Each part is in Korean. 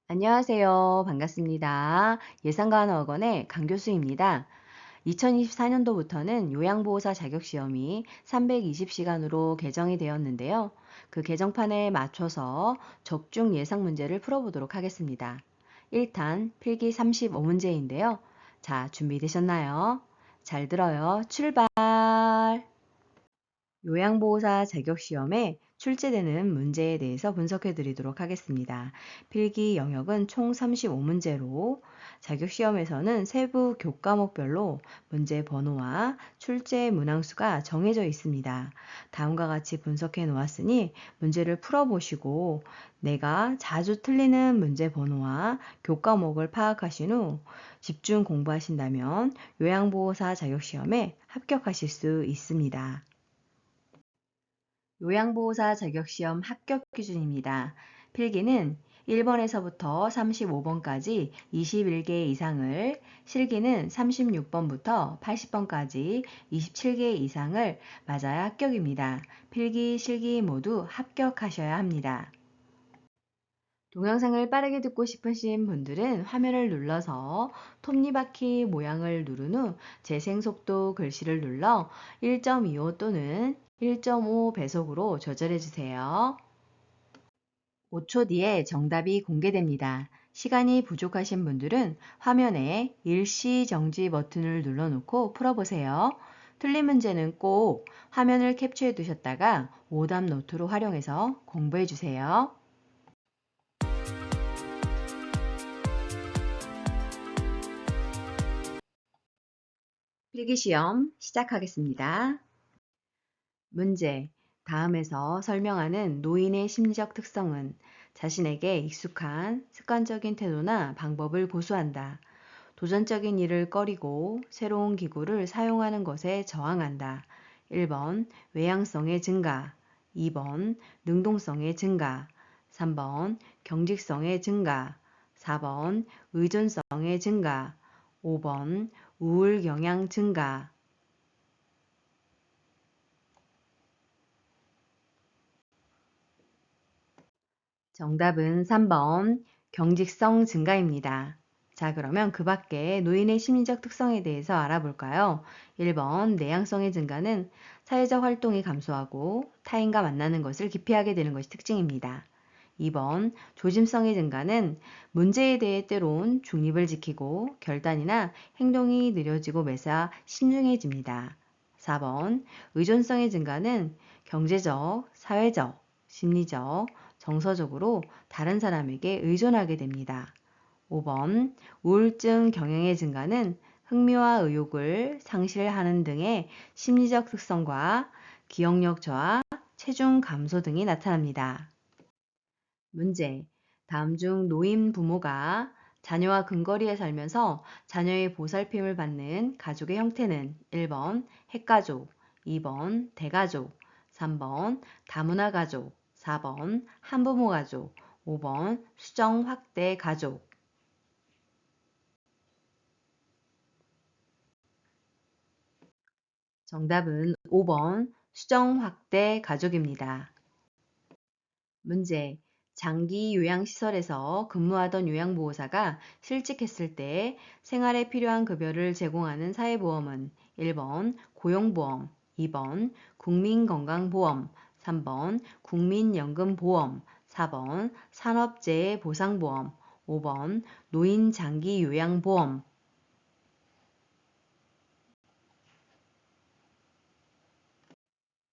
안녕하세요. 반갑습니다. 예상가능학원의 강교수입니다. 2024년도부터는 요양보호사 자격시험이 320시간으로 개정이 되었는데요. 그 개정판에 맞춰서 적중 예상 문제를 풀어보도록 하겠습니다. 1탄 필기 35문제인데요. 자, 준비되셨나요? 잘 들어요. 출발! 요양보호사 자격시험에 출제되는 문제에 대해서 분석해 드리도록 하겠습니다. 필기 영역은 총 35문제로 자격시험에서는 세부 교과목별로 문제 번호와 출제 문항수가 정해져 있습니다. 다음과 같이 분석해 놓았으니 문제를 풀어보시고 내가 자주 틀리는 문제 번호와 교과목을 파악하신 후 집중 공부하신다면 요양보호사 자격시험에 합격하실 수 있습니다. 요양보호사 자격시험 합격 기준입니다. 필기는 1번에서부터 35번까지 21개 이상을, 실기는 36번부터 80번까지 27개 이상을 맞아야 합격입니다. 필기, 실기 모두 합격하셔야 합니다. 동영상을 빠르게 듣고 싶으신 분들은 화면을 눌러서 톱니바퀴 모양을 누른 후 재생속도 글씨를 눌러 1.25 또는 1.5 배속으로 조절해 주세요. 5초 뒤에 정답이 공개됩니다. 시간이 부족하신 분들은 화면에 일시 정지 버튼을 눌러놓고 풀어보세요. 틀린 문제는 꼭 화면을 캡처해 두셨다가 오답 노트로 활용해서 공부해 주세요. 필기시험 시작하겠습니다. 문제. 다음에서 설명하는 노인의 심리적 특성은 자신에게 익숙한 습관적인 태도나 방법을 고수한다. 도전적인 일을 꺼리고 새로운 기구를 사용하는 것에 저항한다. 1번 외향성의 증가, 2번 능동성의 증가, 3번 경직성의 증가, 4번 의존성의 증가, 5번 우울 경향 증가. 정답은 3번 경직성 증가입니다. 자, 그러면 그 밖에 노인의 심리적 특성에 대해서 알아볼까요? 1번 내향성의 증가는 사회적 활동이 감소하고 타인과 만나는 것을 기피하게 되는 것이 특징입니다. 2번 조심성의 증가는 문제에 대해 때론 중립을 지키고 결단이나 행동이 느려지고 매사 신중해집니다. 4번 의존성의 증가는 경제적, 사회적, 심리적, 정서적으로 다른 사람에게 의존하게 됩니다. 5번 우울증 경향의 증가는 흥미와 의욕을 상실하는 등의 심리적 특성과 기억력 저하, 체중 감소 등이 나타납니다. 문제. 다음 중 노인 부모가 자녀와 근거리에 살면서 자녀의 보살핌을 받는 가족의 형태는 1번 핵가족, 2번 대가족, 3번 다문화 가족, 4번 한부모 가족, 5번 수정 확대 가족. 정답은 5번 수정 확대 가족입니다. 문제. 장기 요양시설에서 근무하던 요양보호사가 실직했을 때 생활에 필요한 급여를 제공하는 사회보험은 1번 고용보험, 2번 국민건강보험, 3번 국민연금보험, 4번 산업재해보상보험, 5번 노인장기요양보험.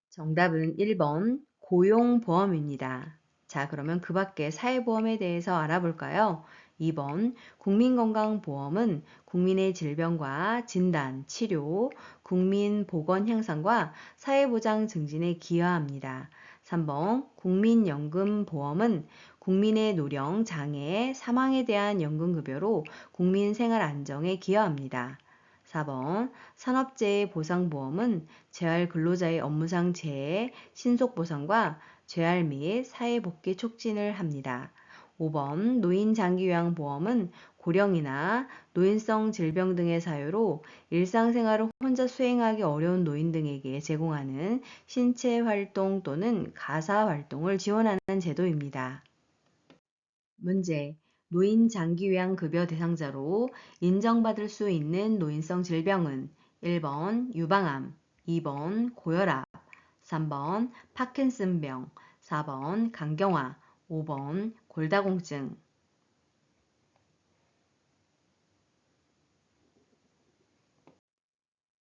정답은 1번 고용보험입니다. 자, 그러면 그 밖에 사회보험에 대해서 알아볼까요? 2번 국민건강보험은 국민의 질병과 진단, 치료, 국민 보건 향상과 사회보장 증진에 기여합니다. 3번 국민연금보험은 국민의 노령, 장애, 사망에 대한 연금급여로 국민 생활 안정에 기여합니다. 4번 산업재해보상보험은 재활 근로자의 업무상 재해, 신속보상과 재활 및 사회복귀 촉진을 합니다. 5번 노인장기요양보험은 고령이나 노인성 질병 등의 사유로 일상생활을 혼자 수행하기 어려운 노인 등에게 제공하는 신체활동 또는 가사활동을 지원하는 제도입니다. 문제. 노인 장기요양급여 대상자로 인정받을 수 있는 노인성 질병은 1번 유방암, 2번 고혈압, 3번 파킨슨병, 4번 간경화, 5번 골다공증.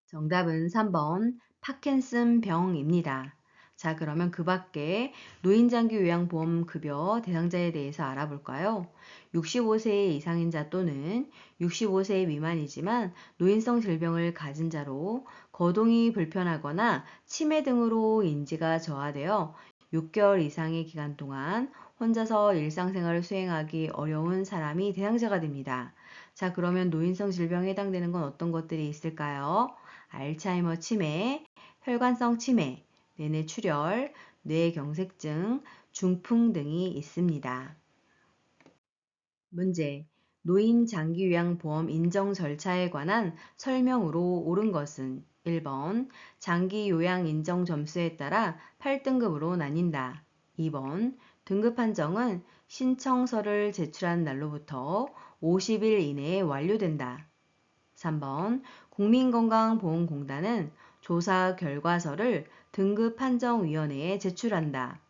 정답은 3번 파킨슨병입니다. 자, 그러면 그 밖에 노인장기요양보험급여 대상자에 대해서 알아볼까요? 65세 이상인 자 또는 65세 미만이지만 노인성 질병을 가진 자로 거동이 불편하거나 치매 등으로 인지가 저하되어 6개월 이상의 기간 동안 혼자서 일상생활을 수행하기 어려운 사람이 대상자가 됩니다. 자, 그러면 노인성 질병에 해당되는 건 어떤 것들이 있을까요? 알츠하이머 치매, 혈관성 치매, 내뇌출혈, 뇌경색증, 중풍 등이 있습니다. 문제. 노인 장기요양보험 인정 절차에 관한 설명으로 옳은 것은 1번 장기요양 인정 점수에 따라 8등급으로 나뉜다. 2번 등급 판정은 신청서를 제출한 날로부터 50일 이내에 완료된다. 3번 국민건강보험공단은 조사 결과서를 등급판정위원회에 제출한다.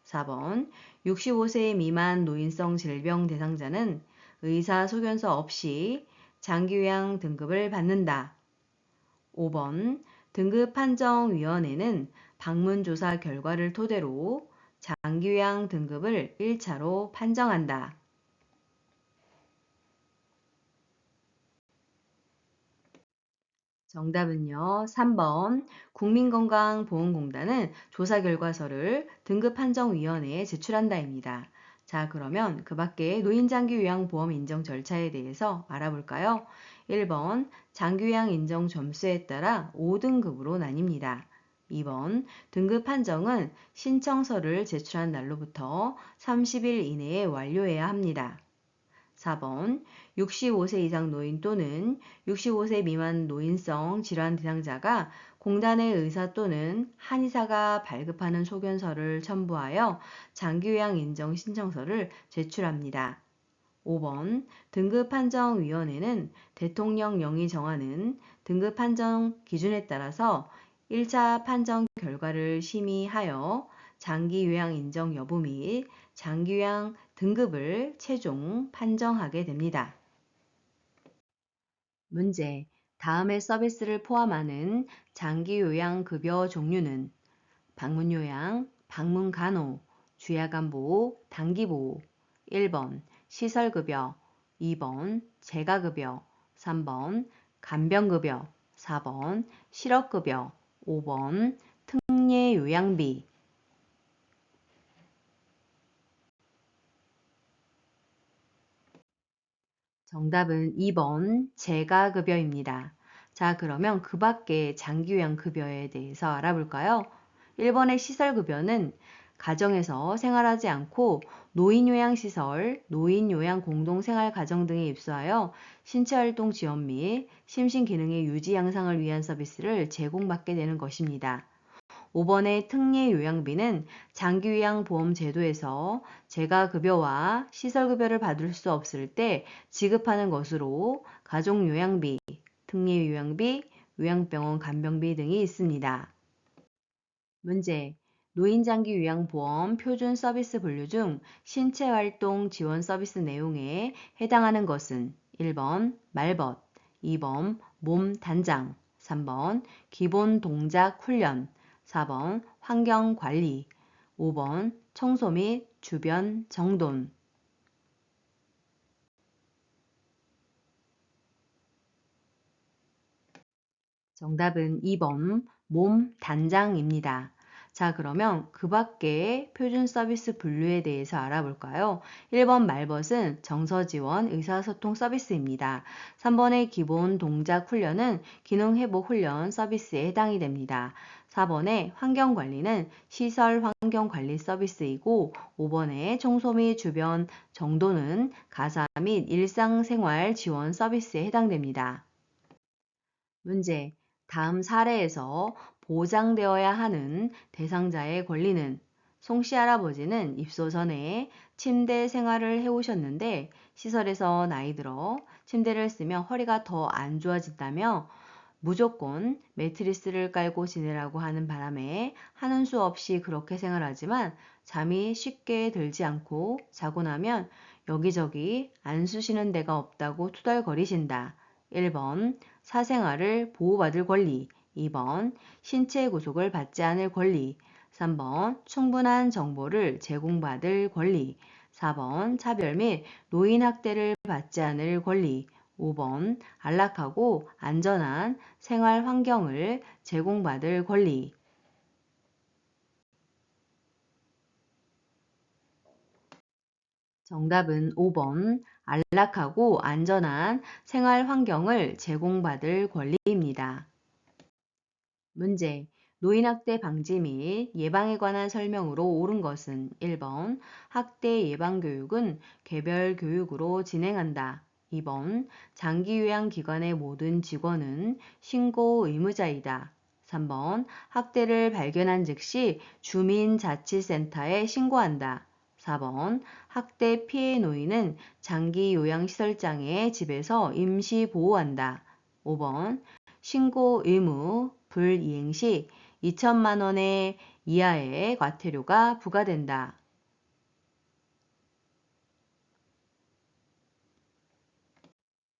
4번 65세 미만 노인성 질병 대상자는 의사소견서 없이 장기요양 등급을 받는다. 5번 등급판정위원회는 방문조사 결과를 토대로 장기요양 등급을 1차로 판정한다. 정답은요. 3번 국민건강보험공단은 조사 결과서를 등급판정위원회에 제출한다입니다. 자, 그러면 그 밖에 노인장기요양보험 인정 절차에 대해서 알아볼까요? 1번 장기요양 인정 점수에 따라 5등급으로 나뉩니다. 2번 등급 판정은 신청서를 제출한 날로부터 30일 이내에 완료해야 합니다. 4번 65세 이상 노인 또는 65세 미만 노인성 질환 대상자가 공단의 의사 또는 한의사가 발급하는 소견서를 첨부하여 장기요양 인정 신청서를 제출합니다. 5번 등급판정위원회는 대통령령이 정하는 등급판정 기준에 따라서 1차 판정 결과를 심의하여 장기요양 인정 여부 및 장기요양 등급을 최종 판정하게 됩니다. 문제. 다음의 서비스를 포함하는 장기요양급여 종류는 방문요양, 방문간호, 주야간보호, 단기보호. 1번 시설급여, 2번 재가급여, 3번 간병급여, 4번 실업급여, 5번 특례요양비. 정답은 2번 재가급여입니다. 자, 그러면 그 밖에 장기요양급여에 대해서 알아볼까요? 1번의 시설급여는 가정에서 생활하지 않고 노인요양시설, 노인요양공동생활가정 등에 입소하여 신체활동 지원 및 심신기능의 유지 양상을 위한 서비스를 제공받게 되는 것입니다. 5번의 특례요양비는 장기요양보험제도에서 재가급여와 시설급여를 받을 수 없을 때 지급하는 것으로 가족요양비, 특례요양비, 요양병원 간병비 등이 있습니다. 문제. 노인장기요양보험 표준 서비스 분류 중 신체활동 지원 서비스 내용에 해당하는 것은 1번 말벗, 2번 몸 단장, 3번 기본 동작 훈련, 4번 환경관리, 5번 청소 및 주변 정돈. 정답은 2번 몸 단장입니다. 자, 그러면 그 밖에 표준 서비스 분류에 대해서 알아볼까요? 1번 말벗은 정서지원 의사소통 서비스입니다. 3번의 기본 동작 훈련은 기능회복 훈련 서비스에 해당이 됩니다. 4번의 환경관리는 시설 환경관리 서비스이고 5번의 청소 및 주변 정도는 가사 및 일상생활 지원 서비스에 해당됩니다. 문제. 다음 사례에서 보장되어야 하는 대상자의 권리는 송씨 할아버지는 입소 전에 침대 생활을 해오셨는데 시설에서 나이 들어 침대를 쓰면 허리가 더 안 좋아진다며 무조건 매트리스를 깔고 지내라고 하는 바람에 하는 수 없이 그렇게 생활하지만 잠이 쉽게 들지 않고 자고 나면 여기저기 안 쑤시는 데가 없다고 투덜거리신다. 1번 사생활을 보호받을 권리, 2번 신체 구속을 받지 않을 권리, 3번 충분한 정보를 제공받을 권리, 4번 차별 및 노인 학대를 받지 않을 권리, 5번 안락하고 안전한 생활 환경을 제공받을 권리. 정답은 5번 안락하고 안전한 생활 환경을 제공받을 권리입니다. 문제. 노인학대 방지 및 예방에 관한 설명으로 옳은 것은 1번 학대 예방교육은 개별 교육으로 진행한다. 2번 장기요양기관의 모든 직원은 신고 의무자이다. 3번 학대를 발견한 즉시 주민자치센터에 신고한다. 4번 학대 피해 노인은 장기요양시설장의 집에서 임시 보호한다. 5번 신고 의무 불이행 시 2천만 원의 이하의 과태료가 부과된다.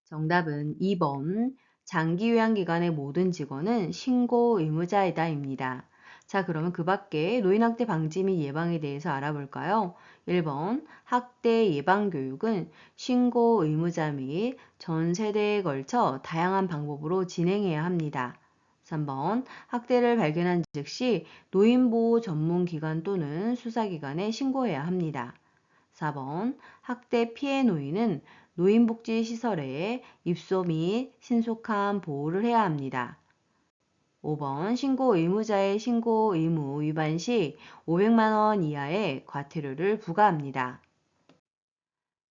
정답은 2번 장기요양기관의 모든 직원은 신고 의무자이다입니다. 자, 그러면 그 밖에 노인학대 방지 및 예방에 대해서 알아볼까요? 1번 학대 예방교육은 신고 의무자 및 전 세대에 걸쳐 다양한 방법으로 진행해야 합니다. 3번 학대를 발견한 즉시 노인보호 전문기관 또는 수사기관에 신고해야 합니다. 4번 학대 피해 노인은 노인복지시설에 입소 및 신속한 보호를 해야 합니다. 5번 신고 의무자의 신고 의무 위반 시 500만 원 이하의 과태료를 부과합니다.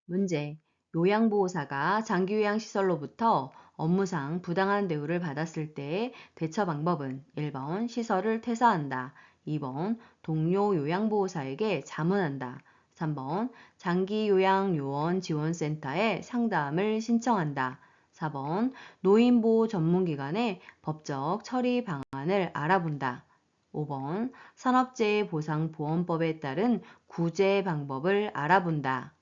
문제. 요양보호사가 장기요양시설로부터 업무상 부당한 대우를 받았을 때 대처 방법은 1번 시설을 퇴사한다. 2번 동료 요양보호사에게 자문한다. 3번 장기요양요원 지원센터에 상담을 신청한다. 4번 노인보호 전문기관의 법적 처리 방안을 알아본다. 5번 산업재해보상보험법에 따른 구제 방법을 알아본다.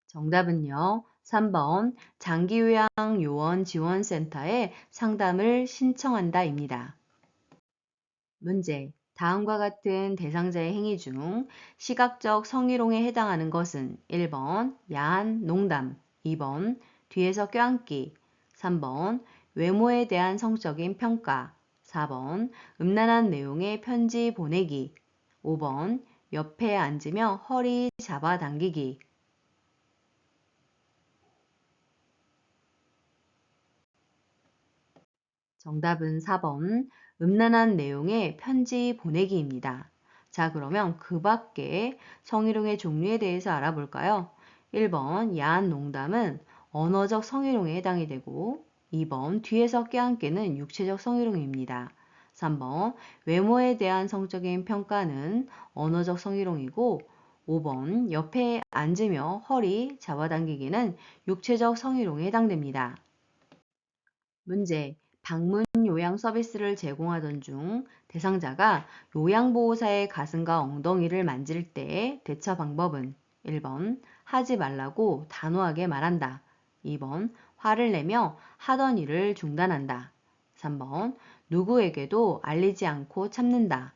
정답은요. 3번 장기요양요원지원센터에 상담을 신청한다입니다. 문제. 다음과 같은 대상자의 행위 중 시각적 성희롱에 해당하는 것은 1번 야한 농담, 2번 뒤에서 껴안기, 3번 외모에 대한 성적인 평가, 4번 음란한 내용의 편지 보내기, 5번 옆에 앉으며 허리 잡아당기기. 정답은 4번 음란한 내용의 편지 보내기입니다. 자, 그러면 그 밖에 성희롱의 종류에 대해서 알아볼까요? 1번 야한 농담은 언어적 성희롱에 해당이 되고 2번 뒤에서 껴안기는 육체적 성희롱입니다. 3번 외모에 대한 성적인 평가는 언어적 성희롱이고 5번 옆에 앉으며 허리 잡아당기기는 육체적 성희롱에 해당됩니다. 문제. 방문 요양 서비스를 제공하던 중 대상자가 요양보호사의 가슴과 엉덩이를 만질 때 대처 방법은 1번 하지 말라고 단호하게 말한다. 2번 화를 내며 하던 일을 중단한다. 3번 누구에게도 알리지 않고 참는다.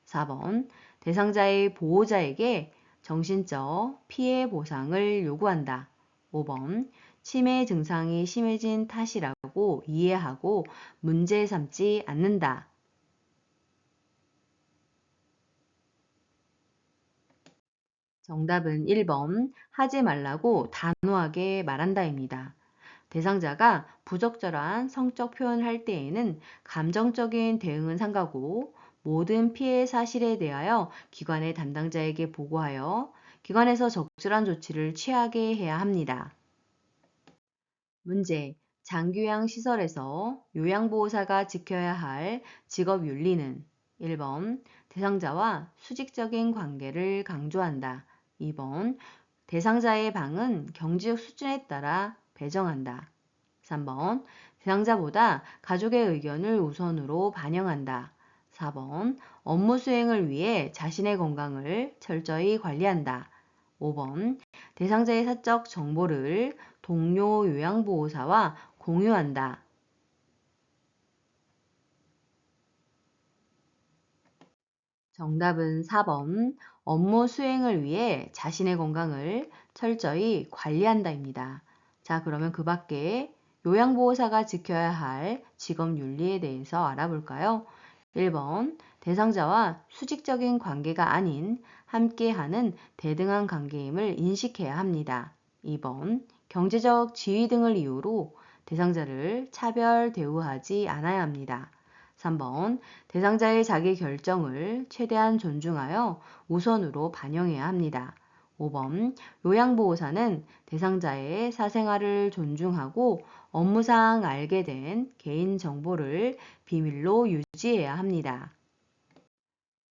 4번 대상자의 보호자에게 정신적 피해 보상을 요구한다. 5번 치매 증상이 심해진 탓이라고 이해하고 문제 삼지 않는다. 정답은 1번 하지 말라고 단호하게 말한다입니다. 대상자가 부적절한 성적 표현을 할 때에는 감정적인 대응은 삼가고 모든 피해 사실에 대하여 기관의 담당자에게 보고하여 기관에서 적절한 조치를 취하게 해야 합니다. 문제. 장교양 시설에서 요양보호사가 지켜야 할 직업 윤리는 1번 대상자와 수직적인 관계를 강조한다. 2번 대상자의 방은 경제적 수준에 따라 배정한다. 3번 대상자보다 가족의 의견을 우선으로 반영한다. 4번 업무 수행을 위해 자신의 건강을 철저히 관리한다. 5번 대상자의 사적 정보를 동료 요양보호사와 공유한다. 정답은 4번 업무 수행을 위해 자신의 건강을 철저히 관리한다입니다. 자, 그러면 그 밖에 요양보호사가 지켜야 할 직업 윤리에 대해서 알아볼까요? 1번 대상자와 수직적인 관계가 아닌 함께하는 대등한 관계임을 인식해야 합니다. 2번 경제적 지위 등을 이유로 대상자를 차별 대우하지 않아야 합니다. 3번 대상자의 자기 결정을 최대한 존중하여 우선으로 반영해야 합니다. 5번 요양보호사는 대상자의 사생활을 존중하고 업무상 알게 된 개인정보를 비밀로 유지해야 합니다.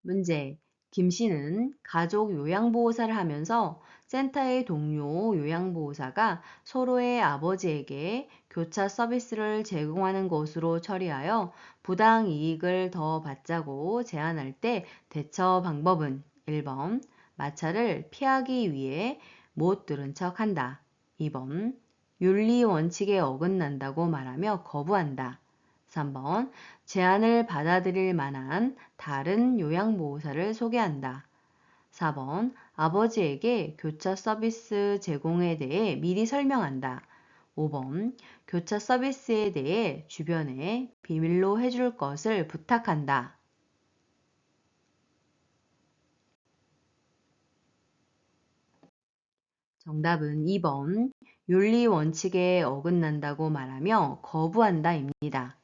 문제. 김 씨는 가족 요양보호사를 하면서 센터의 동료 요양보호사가 서로의 아버지에게 교차 서비스를 제공하는 것으로 처리하여 부당 이익을 더 받자고 제안할 때 대처 방법은 1번 마찰을 피하기 위해 못 들은 척 한다. 2번 윤리 원칙에 어긋난다고 말하며 거부한다. 3번 제안을 받아들일 만한 다른 요양보호사를 소개한다. 4번 아버지에게 교차 서비스 제공에 대해 미리 설명한다. 5번 교차 서비스에 대해 주변에 비밀로 해줄 것을 부탁한다. 정답은 2번 윤리 원칙에 어긋난다고 말하며 거부한다입니다.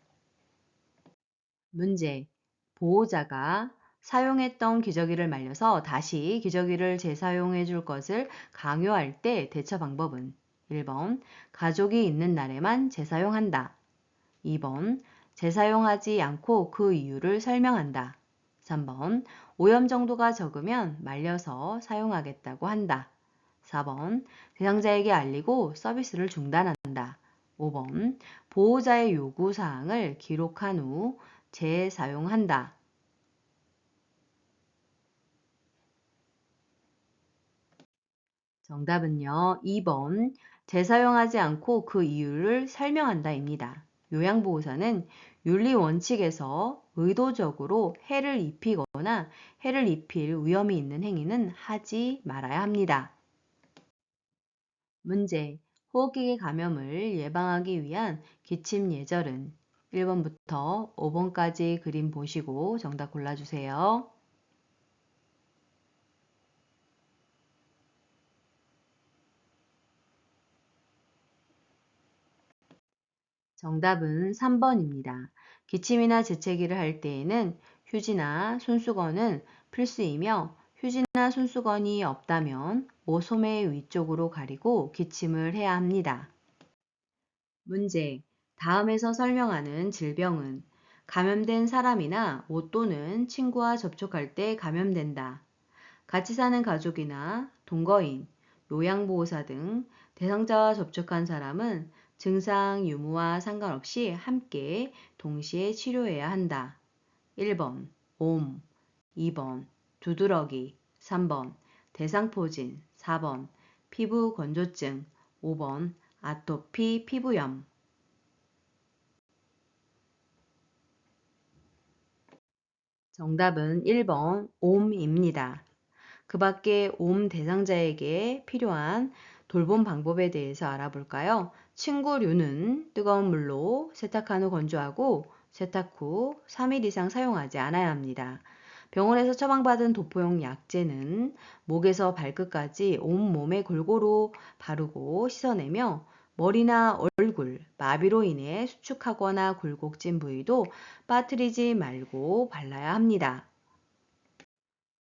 문제. 보호자가 사용했던 기저귀를 말려서 다시 기저귀를 재사용해 줄 것을 강요할 때 대처 방법은 1번 가족이 있는 날에만 재사용한다. 2번 재사용하지 않고 그 이유를 설명한다. 3번 오염 정도가 적으면 말려서 사용하겠다고 한다. 4번 대상자에게 알리고 서비스를 중단한다. 5번 보호자의 요구 사항을 기록한 후 재사용한다. 정답은요. 2번 재사용하지 않고 그 이유를 설명한다입니다. 요양보호사는 윤리 원칙에서 의도적으로 해를 입히거나 해를 입힐 위험이 있는 행위는 하지 말아야 합니다. 문제. 호흡기계 감염을 예방하기 위한 기침 예절은 1번부터 5번까지 그림 보시고 정답 골라주세요. 정답은 3번입니다. 기침이나 재채기를 할 때에는 휴지나 손수건은 필수이며 휴지나 손수건이 없다면 모소매 위쪽으로 가리고 기침을 해야 합니다. 문제. 다음에서 설명하는 질병은 감염된 사람이나 옷 또는 친구와 접촉할 때 감염된다. 같이 사는 가족이나 동거인, 요양보호사 등 대상자와 접촉한 사람은 증상 유무와 상관없이 함께 동시에 치료해야 한다. 1번 옴, 2번 두드러기, 3번 대상포진, 4번 피부 건조증, 5번 아토피 피부염. 정답은 1번 옴입니다. 그 밖에 옴 대상자에게 필요한 돌봄 방법에 대해서 알아볼까요? 침구류는 뜨거운 물로 세탁한 후 건조하고 세탁 후 3일 이상 사용하지 않아야 합니다. 병원에서 처방받은 도포용 약제는 목에서 발끝까지 온몸에 골고루 바르고 씻어내며 머리나 얼굴, 마비로 인해 수축하거나 굴곡진 부위도 빠뜨리지 말고 발라야 합니다.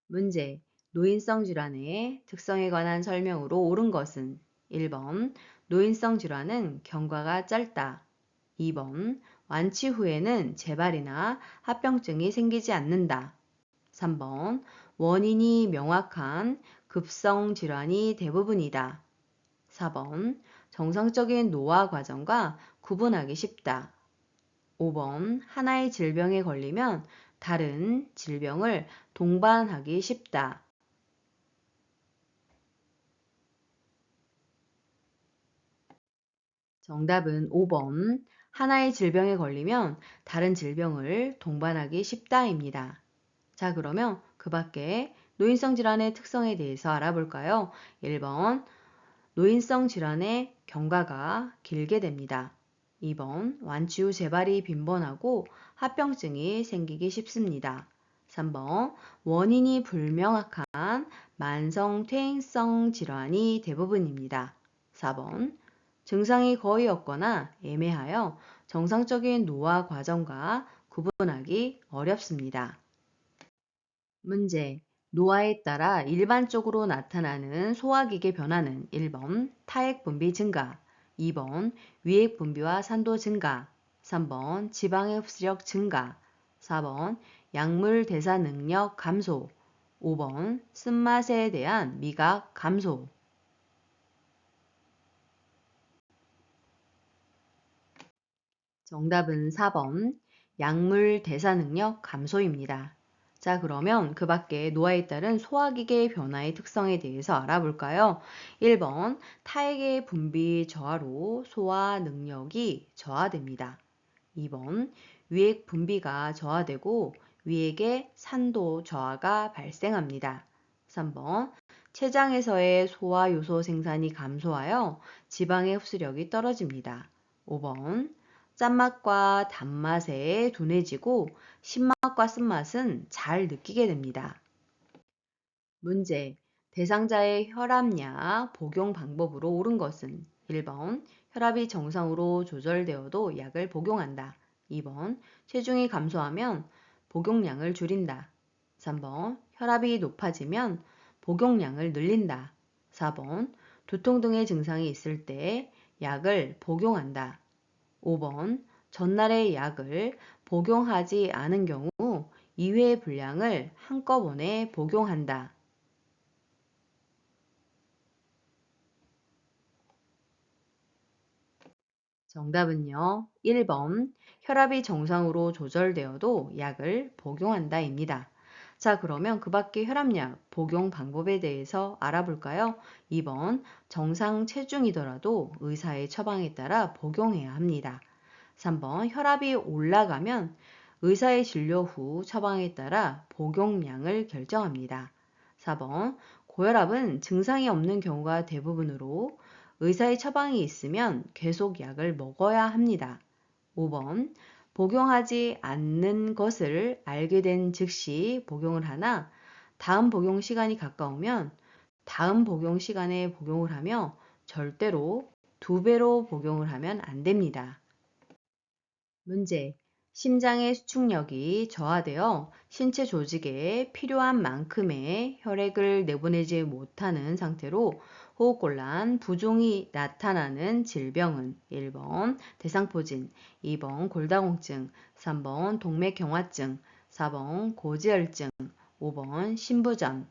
문제. 노인성 질환의 특성에 관한 설명으로 옳은 것은 1번 노인성 질환은 경과가 짧다. 2번 완치 후에는 재발이나 합병증이 생기지 않는다. 3번 원인이 명확한 급성 질환이 대부분이다. 4번 정상적인 노화 과정과 구분하기 쉽다. 5번 하나의 질병에 걸리면 다른 질병을 동반하기 쉽다. 정답은 5번 하나의 질병에 걸리면 다른 질병을 동반하기 쉽다입니다. 자, 그러면 그 밖에 노인성 질환의 특성에 대해서 알아볼까요? 1번 노인성 질환의 경과가 길게 됩니다. 2번 완치 후 재발이 빈번하고 합병증이 생기기 쉽습니다. 3번 원인이 불명확한 만성 퇴행성 질환이 대부분입니다. 4번 증상이 거의 없거나 애매하여 정상적인 노화 과정과 구분하기 어렵습니다. 문제. 노화에 따라 일반적으로 나타나는 소화기계 변화는 1번 타액 분비 증가, 2번 위액 분비와 산도 증가, 3번 지방의 흡수력 증가, 4번 약물 대사 능력 감소, 5번 쓴맛에 대한 미각 감소. 정답은 4번 약물 대사 능력 감소입니다. 자, 그러면 그 밖에 노화에 따른 소화기계 변화의 특성에 대해서 알아볼까요? 1번 타액의 분비 저하로 소화 능력이 저하됩니다. 2번 위액 분비가 저하되고 위액의 산도 저하가 발생합니다. 3번 췌장에서의 소화 요소 생산이 감소하여 지방의 흡수력이 떨어집니다. 5번 짠맛과 단맛에 둔해지고 신맛과 쓴맛은 잘 느끼게 됩니다. 문제. 대상자의 혈압약 복용 방법으로 옳은 것은 1번 혈압이 정상으로 조절되어도 약을 복용한다. 2번 체중이 감소하면 복용량을 줄인다. 3번 혈압이 높아지면 복용량을 늘린다. 4번 두통 등의 증상이 있을 때 약을 복용한다. 5번 전날의 약을 복용하지 않은 경우 2회 분량을 한꺼번에 복용한다. 정답은요. 1번 혈압이 정상으로 조절되어도 약을 복용한다입니다. 자, 그러면 그 밖에 혈압약 복용 방법에 대해서 알아볼까요? 2번 정상 체중이더라도 의사의 처방에 따라 복용해야 합니다. 3번 혈압이 올라가면 의사의 진료 후 처방에 따라 복용량을 결정합니다. 4번 고혈압은 증상이 없는 경우가 대부분으로 의사의 처방이 있으면 계속 약을 먹어야 합니다. 5번 복용하지 않는 것을 알게 된 즉시 복용을 하나 다음 복용 시간이 가까우면 다음 복용 시간에 복용을 하며 절대로 2배로 복용을 하면 안 됩니다. 문제. 심장의 수축력이 저하되어 신체 조직에 필요한 만큼의 혈액을 내보내지 못하는 상태로 호흡곤란, 부종이 나타나는 질병은 1번 대상포진, 2번 골다공증, 3번 동맥경화증, 4번 고지혈증, 5번 신부전.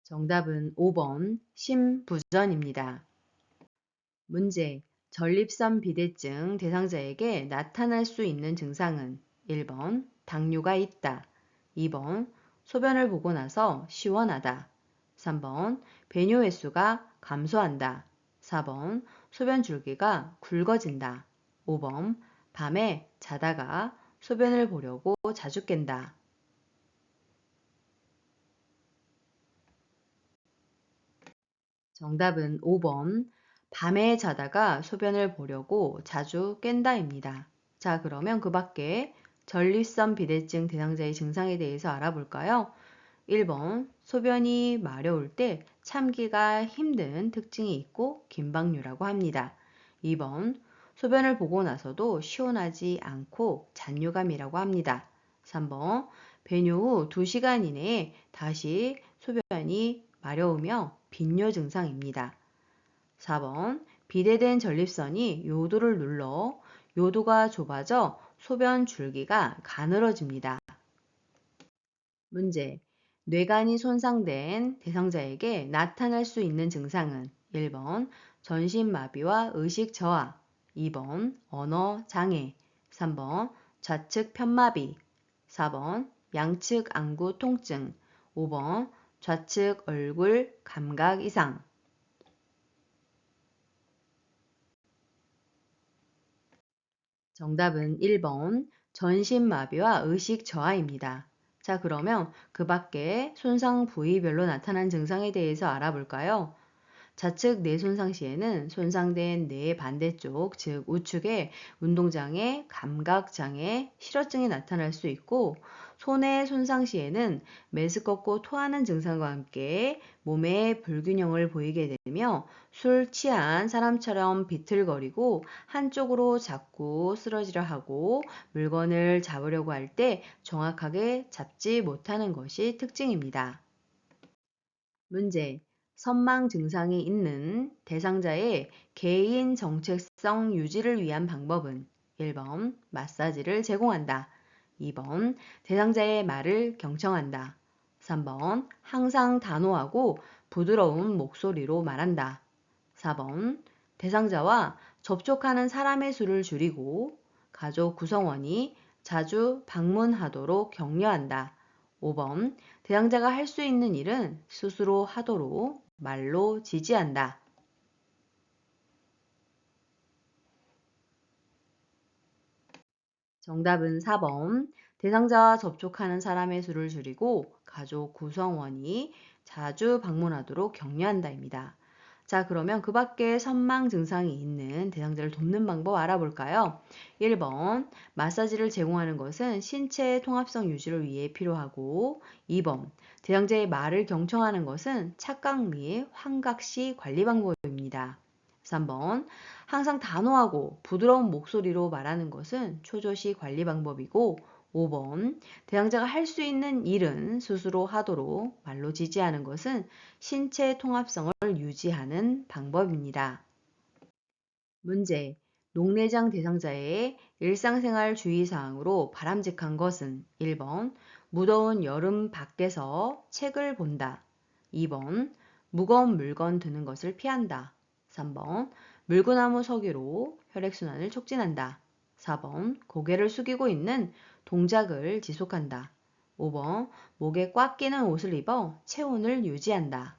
정답은 5번 심부전입니다. 문제. 전립선 비대증 대상자에게 나타날 수 있는 증상은 1번 당뇨가 있다. 2번 소변을 보고 나서 시원하다. 3번 배뇨 횟수가 감소한다. 4번 소변 줄기가 굵어진다. 5번 밤에 자다가 소변을 보려고 자주 깬다. 정답은 5번 밤에 자다가 소변을 보려고 자주 깬다입니다. 자, 그러면 그 밖에 전립선 비대증 대상자의 증상에 대해서 알아볼까요? 1번 소변이 마려울 때 참기가 힘든 특징이 있고 긴박류라고 합니다. 2번 소변을 보고 나서도 시원하지 않고 잔류감이라고 합니다. 3번 배뇨 후 2시간 이내에 다시 소변이 마려우며 빈뇨 증상입니다. 4번 비대된 전립선이 요도를 눌러 요도가 좁아져 소변 줄기가 가늘어집니다. 문제. 뇌간이 손상된 대상자에게 나타날 수 있는 증상은 1번 전신마비와 의식 저하, 2번 언어 장애, 3번 좌측 편마비, 4번 양측 안구 통증, 5번 좌측 얼굴 감각 이상. 정답은 1번 전신마비와 의식 저하입니다. 자, 그러면 그 밖에 손상 부위별로 나타난 증상에 대해서 알아볼까요? 좌측 뇌 손상 시에는 손상된 뇌의 반대쪽, 즉 우측에 운동장애, 감각장애, 실어증이 나타날 수 있고, 손의 손상 시에는 메스껍고 토하는 증상과 함께 몸의 불균형을 보이게 되며 술 취한 사람처럼 비틀거리고 한쪽으로 자꾸 쓰러지려 하고 물건을 잡으려고 할 때 정확하게 잡지 못하는 것이 특징입니다. 문제. 선망 증상이 있는 대상자의 개인 정체성 유지를 위한 방법은 1번 마사지를 제공한다. 2번 대상자의 말을 경청한다. 3번 항상 단호하고 부드러운 목소리로 말한다. 4번 대상자와 접촉하는 사람의 수를 줄이고 가족 구성원이 자주 방문하도록 격려한다. 5번 대상자가 할 수 있는 일은 스스로 하도록 말로 지지한다. 정답은 4번. 대상자와 접촉하는 사람의 수를 줄이고 가족 구성원이 자주 방문하도록 격려한다입니다. 자, 그러면 그 밖에 선망 증상이 있는 대상자를 돕는 방법 알아볼까요? 1번, 마사지를 제공하는 것은 신체 통합성 유지를 위해 필요하고, 2번, 대상자의 말을 경청하는 것은 착각 및 환각시 관리 방법입니다. 3번, 항상 단호하고 부드러운 목소리로 말하는 것은 초조시 관리 방법이고, 5번, 대상자가 할 수 있는 일은 스스로 하도록 말로 지지하는 것은 신체 통합성을 유지하는 방법입니다. 문제. 녹내장 대상자의 일상생활 주의사항으로 바람직한 것은 1번 무더운 여름 밖에서 책을 본다. 2번 무거운 물건 드는 것을 피한다. 3번 물구나무 서기로 혈액순환을 촉진한다. 4번 고개를 숙이고 있는 동작을 지속한다. 5번 목에 꽉 끼는 옷을 입어 체온을 유지한다.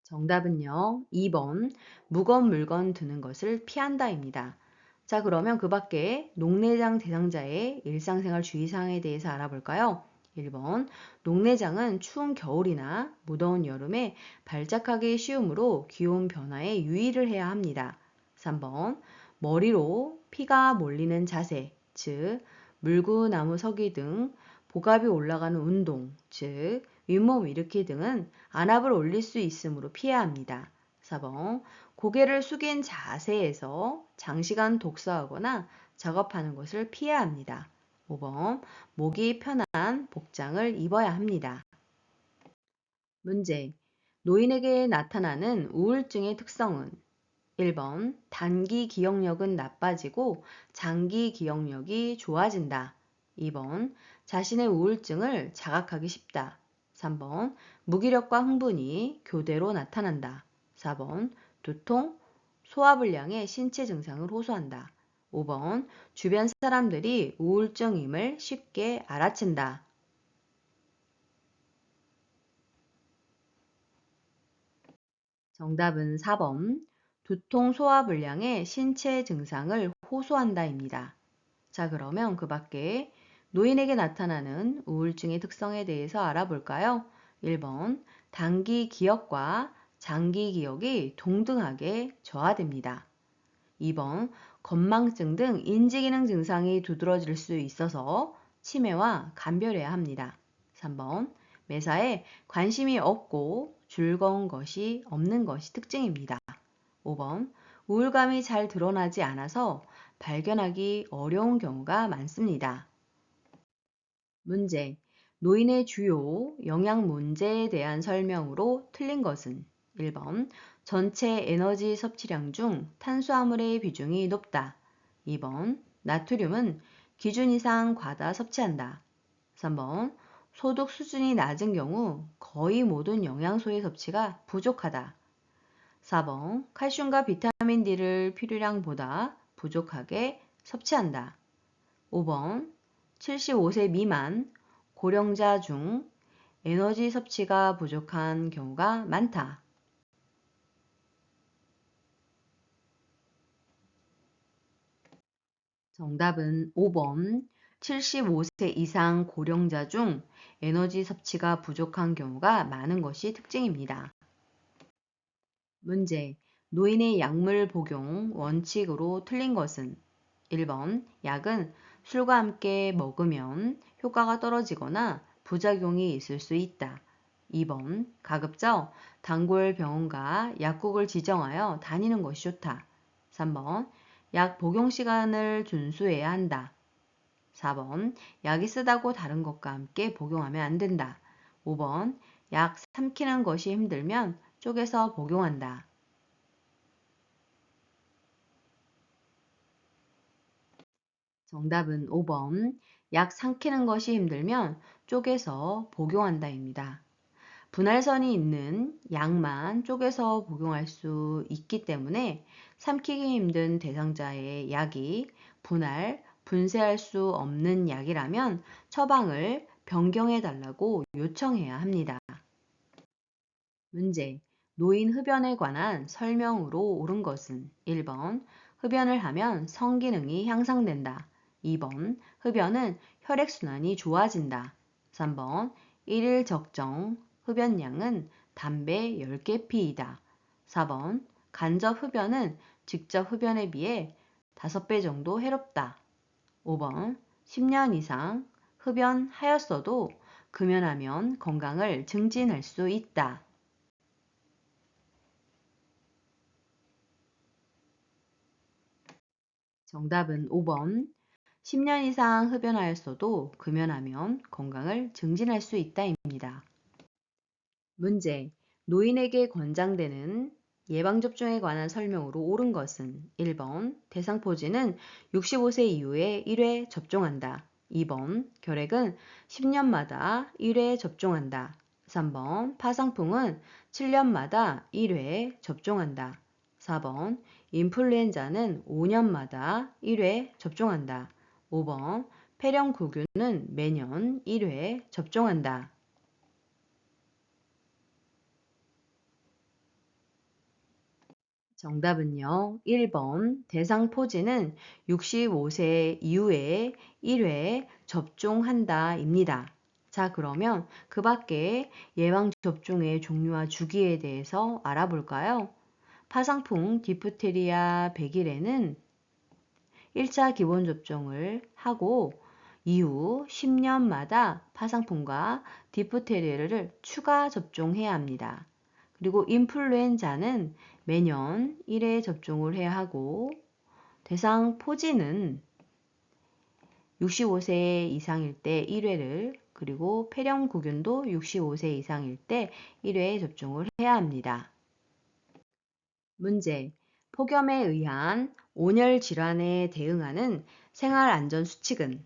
정답은요. 2번 무거운 물건 드는 것을 피한다입니다. 자, 그러면 그 밖에 녹내장 대상자의 일상생활 주의사항에 대해서 알아볼까요? 1번 녹내장은 추운 겨울이나 무더운 여름에 발작하기 쉬우므로 기온 변화에 유의를 해야 합니다. 3번 머리로 피가 몰리는 자세, 즉 물구나무 서기 등 복압이 올라가는 운동, 즉 윗몸 일으키 등은 안압을 올릴 수 있으므로 피해야 합니다. 4번 고개를 숙인 자세에서 장시간 독서하거나 작업하는 것을 피해야 합니다. 5번 목이 편한 복장을 입어야 합니다. 문제. 노인에게 나타나는 우울증의 특성은 1번 단기 기억력은 나빠지고 장기 기억력이 좋아진다. 2번 자신의 우울증을 자각하기 쉽다. 3번 무기력과 흥분이 교대로 나타난다. 4번 두통, 소화불량의 신체 증상을 호소한다. 5번 주변 사람들이 우울증임을 쉽게 알아챈다. 정답은 4번 두통, 소화불량의 신체 증상을 호소한다입니다. 자, 그러면 그 밖에 노인에게 나타나는 우울증의 특성에 대해서 알아볼까요? 1번 단기 기억과 장기 기억이 동등하게 저하됩니다. 2번 건망증 등 인지기능 증상이 두드러질 수 있어서 치매와 감별해야 합니다. 3번 매사에 관심이 없고 즐거운 것이 없는 것이 특징입니다. 5번 우울감이 잘 드러나지 않아서 발견하기 어려운 경우가 많습니다. 문제. 노인의 주요 영양 문제에 대한 설명으로 틀린 것은 1번. 전체 에너지 섭취량 중 탄수화물의 비중이 높다. 2번. 나트륨은 기준 이상 과다 섭취한다. 3번. 소득 수준이 낮은 경우 거의 모든 영양소의 섭취가 부족하다. 4번. 칼슘과 비타민 D를 필요량보다 부족하게 섭취한다. 5번. 75세 미만 고령자 중 에너지 섭취가 부족한 경우가 많다. 정답은 5번. 75세 이상 고령자 중 에너지 섭취가 부족한 경우가 많은 것이 특징입니다. 문제. 노인의 약물 복용 원칙으로 틀린 것은 1번. 약은 술과 함께 먹으면 효과가 떨어지거나 부작용이 있을 수 있다. 2번. 가급적 단골 병원과 약국을 지정하여 다니는 것이 좋다. 3번. 약 복용 시간을 준수해야 한다. 4번. 약이 쓰다고 다른 것과 함께 복용하면 안 된다. 5번. 약 삼키는 것이 힘들면 쪼개서 복용한다. 정답은 5번. 약 삼키는 것이 힘들면 쪼개서 복용한다입니다. 분할선이 있는 약만 쪼개서 복용할 수 있기 때문에 삼키기 힘든 대상자의 약이 분쇄할 수 없는 약이라면 처방을 변경해 달라고 요청해야 합니다. 문제. 노인 흡연에 관한 설명으로 옳은 것은 1번. 흡연을 하면 성기능이 향상된다. 2번. 흡연은 혈액순환이 좋아진다. 3번. 일일 적정 흡연량은 담배 10개 피이다. 4번. 간접 흡연은 직접 흡연에 비해 5배 정도 해롭다. 5번. 10년 이상 흡연하였어도 금연하면 건강을 증진할 수 있다. 정답은 5번. 10년 이상 흡연하였어도 금연하면 건강을 증진할 수 있다입니다. 문제. 노인에게 권장되는 예방접종에 관한 설명으로 옳은 것은 1번. 대상포진은 65세 이후에 1회 접종한다. 2번. 결핵은 10년마다 1회 접종한다. 3번. 파상풍은 7년마다 1회 접종한다. 4번. 인플루엔자는 5년마다 1회 접종한다. 5번. 폐렴구균은 매년 1회 접종한다. 정답은요. 1번 대상포진은 65세 이후에 1회 접종한다입니다. 자, 그러면 그 밖에 예방접종의 종류와 주기에 대해서 알아볼까요? 파상풍, 디프테리아, 백일에는 1차 기본접종을 하고 이후 10년마다 파상풍과 디프테리아를 추가 접종해야 합니다. 그리고 인플루엔자는 매년 1회 접종을 해야 하고 대상 포진은 65세 이상일 때 1회를 그리고 폐렴구균도 65세 이상일 때 1회 접종을 해야 합니다. 문제. 폭염에 의한 온열 질환에 대응하는 생활안전수칙은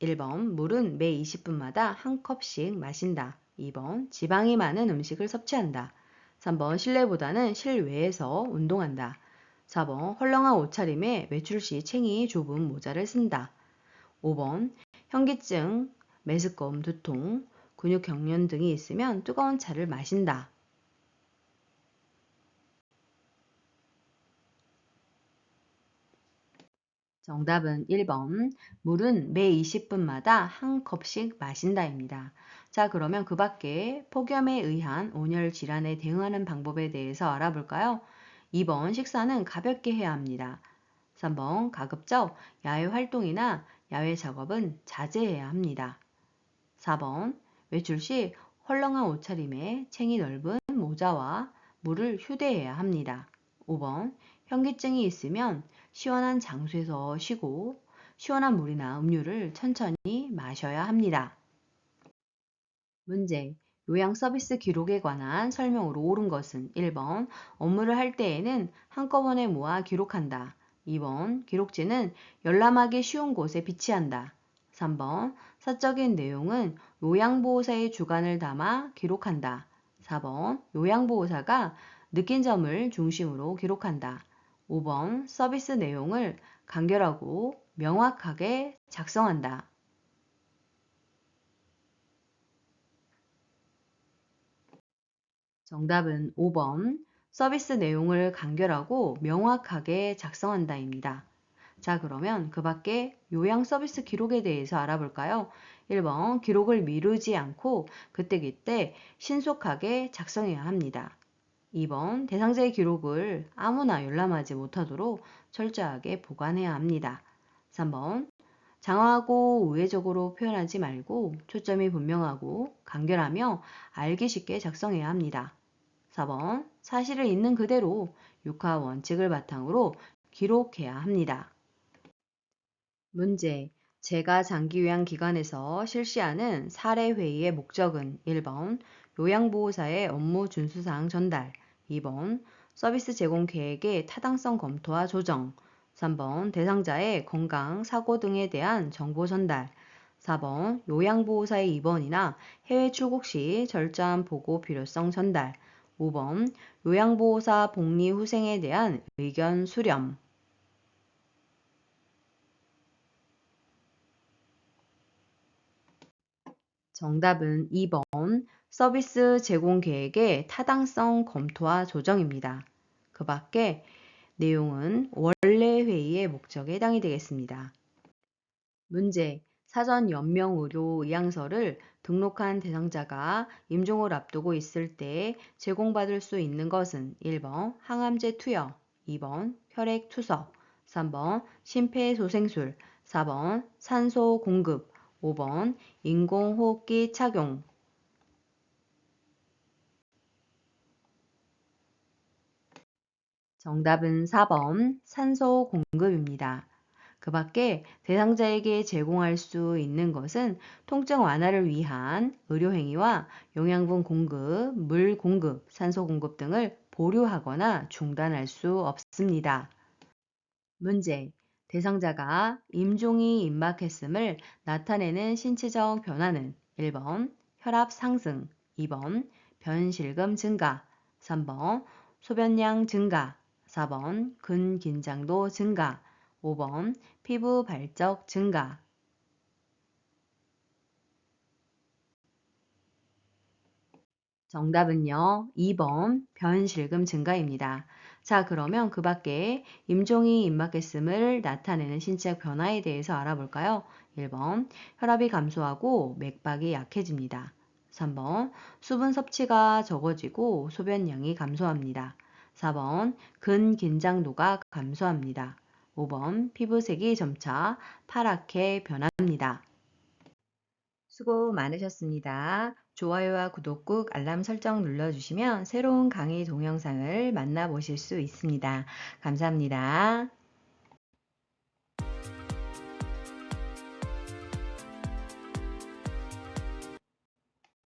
1번 물은 매 20분마다 한 컵씩 마신다. 2번 지방이 많은 음식을 섭취한다. 3번 실내보다는 실외에서 운동한다. 4번 헐렁한 옷차림에 외출 시 챙이 좁은 모자를 쓴다. 5번 현기증, 메스꺼움, 두통, 근육 경련 등이 있으면 뜨거운 차를 마신다. 정답은 1번. 물은 매 20분마다 한 컵씩 마신다입니다. 자, 그러면 그 밖에 폭염에 의한 온열 질환에 대응하는 방법에 대해서 알아볼까요? 2번. 식사는 가볍게 해야 합니다. 3번. 가급적 야외 활동이나 야외 작업은 자제해야 합니다. 4번. 외출 시 헐렁한 옷차림에 챙이 넓은 모자와 물을 휴대해야 합니다. 5번. 현기증이 있으면 시원한 장소에서 쉬고 시원한 물이나 음료를 천천히 마셔야 합니다. 문제. 요양 서비스 기록에 관한 설명으로 옳은 것은 1번. 업무를 할 때에는 한꺼번에 모아 기록한다. 2번. 기록지는 열람하기 쉬운 곳에 비치한다. 3번. 사적인 내용은 요양보호사의 주관을 담아 기록한다. 4번. 요양보호사가 느낀 점을 중심으로 기록한다. 5번. 서비스 내용을 간결하고 명확하게 작성한다. 정답은 5번. 서비스 내용을 간결하고 명확하게 작성한다입니다. 자, 그러면 그 밖에 요양 서비스 기록에 대해서 알아볼까요? 1번, 기록을 미루지 않고 그때그때 신속하게 작성해야 합니다. 2번, 대상자의 기록을 아무나 열람하지 못하도록 철저하게 보관해야 합니다. 3번, 장황하고 우회적으로 표현하지 말고 초점이 분명하고 간결하며 알기 쉽게 작성해야 합니다. 4번, 사실을 있는 그대로 육하 원칙을 바탕으로 기록해야 합니다. 문제. 제가 장기요양기관에서 실시하는 사례회의의 목적은 1번, 요양보호사의 업무 준수사항 전달, 2번, 서비스 제공 계획의 타당성 검토와 조정, 3번, 대상자의 건강, 사고 등에 대한 정보 전달, 4번, 요양보호사의 입원이나 해외 출국 시 철저한 보고 필요성 전달, 5번, 요양보호사 복리 후생에 대한 의견 수렴. 정답은 2번 서비스 제공 계획의 타당성 검토와 조정입니다. 그 밖에 내용은 원래 회의의 목적에 해당이 되겠습니다. 문제. 사전 연명 의료 의향서를 등록한 대상자가 임종을 앞두고 있을 때 제공받을 수 있는 것은 1번 항암제 투여, 2번 혈액 투석, 3번 심폐소생술, 4번 산소 공급, 5번 인공호흡기 착용. 정답은 4번 산소 공급입니다. 그 밖에 대상자에게 제공할 수 있는 것은 통증 완화를 위한 의료행위와 영양분 공급, 물 공급, 산소 공급 등을 보류하거나 중단할 수 없습니다. 문제. 대상자가 임종이 임박했음을 나타내는 신체적 변화는 1번 혈압 상승, 2번 변실금 증가, 3번 소변량 증가, 4번 근긴장도 증가, 5번 피부 발적 증가. 정답은요, 2번 변실금 증가입니다. 자, 그러면 그 밖에 임종이 임박했음을 나타내는 신체 변화에 대해서 알아볼까요? 1번 혈압이 감소하고 맥박이 약해집니다. 3번 수분 섭취가 적어지고 소변량이 감소합니다. 4번 근긴장도가 감소합니다. 5번 피부색이 점차 파랗게 변합니다. 수고 많으셨습니다. 좋아요와 구독 꾹 알람 설정 눌러주시면 새로운 강의 동영상을 만나보실 수 있습니다. 감사합니다.